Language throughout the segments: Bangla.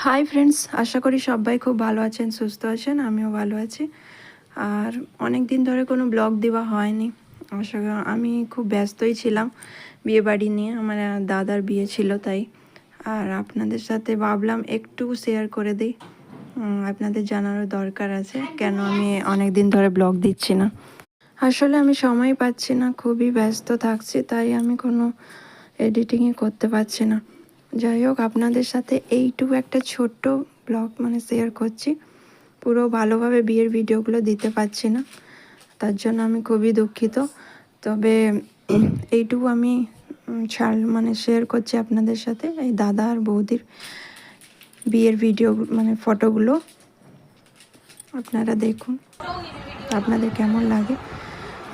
হাই ফ্রেন্ডস, আশা করি সবাই খুব ভালো আছেন, সুস্থ আছেন। আমিও ভালো আছি। আর অনেক দিন ধরে কোনো ব্লগ দেওয়া হয়নি। আমি খুব ব্যস্তই ছিলাম বিয়ে বাড়ি নিয়ে। আমার দাদার বিয়ে ছিল তাই। আর আপনাদের সাথে ভাবলাম একটু শেয়ার করে দিই। আপনাদের জানারও দরকার আছে কেন আমি অনেক দিন ধরে ব্লগ দিচ্ছি না। আসলে আমি সময় পাচ্ছি না, খুবই ব্যস্ত থাকছি, তাই আমি কোনো এডিটিংই করতে পারছি না। যাই হোক, আপনাদের সাথে এইটুকু একটা ছোট্ট ব্লগ শেয়ার করছি। পুরো ভালোভাবে বিয়ের ভিডিওগুলো দিতে পারছি না, তার জন্য আমি খুবই দুঃখিত। তবে এইটুকু আমি শেয়ার করছি আপনাদের সাথে। এই দাদা আর বৌদির বিয়ের ভিডিও ফটোগুলো আপনারা দেখুন, আপনাদের কেমন লাগে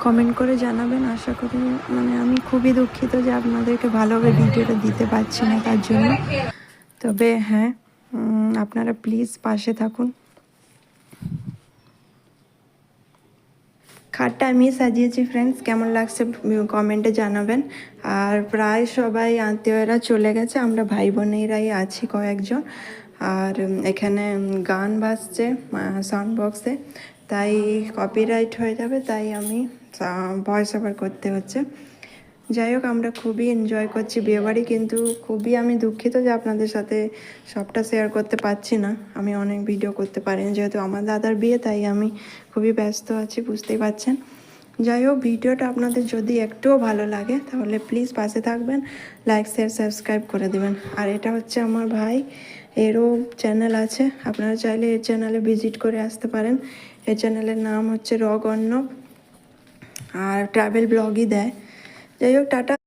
কমেন্ট করে জানাবেন। আশা করি আমি খুবই দুঃখিত যে আপনাদেরকে ভালোভাবে ভিডিওটা দিতে পারছি না তার জন্য। তবে হ্যাঁ, আপনারা প্লিজ পাশে থাকুন। খাটটা আমি সাজিয়েছি ফ্রেন্ডস, কেমন লাগছে কমেন্টে জানাবেন। আর প্রায় সবাই আত্মীয়রা চলে গেছে, আমরা ভাই বোনেরাই আছি কয়েকজন। আর এখানে গান বাজছে সাউন্ড বক্সে, তাই কপিরাইট হয়ে যাবে, তাই আমি ভয়েস ওভার করতে হচ্ছে। যাই হোক, আমরা খুবই এনজয় করছি বিয়েবাড়ি, কিন্তু খুবই আমি দুঃখিত যে আপনাদের সাথে সবটা শেয়ার করতে পারছি না। আমি অনেক ভিডিও করতে পারিনি, যেহেতু আমার দাদার বিয়ে, তাই আমি খুবই ব্যস্ত আছি, বুঝতেই পারছেন। যাই হোক, ভিডিওটা আপনাদের যদি একটুও ভালো লাগে তাহলে প্লিজ পাশে থাকবেন, লাইক শেয়ার সাবস্ক্রাইব করে দেবেন। আর এটা হচ্ছে আমার ভাই, এরও চ্যানেল আছে, আপনারা চাইলে এর চ্যানেলে ভিজিট করে আসতে পারেন। এর চ্যানেলের নাম হচ্ছে রগ অর্ণব, আর ট্রাভেল ব্লগই দেয়। যাই হোক, টাটা।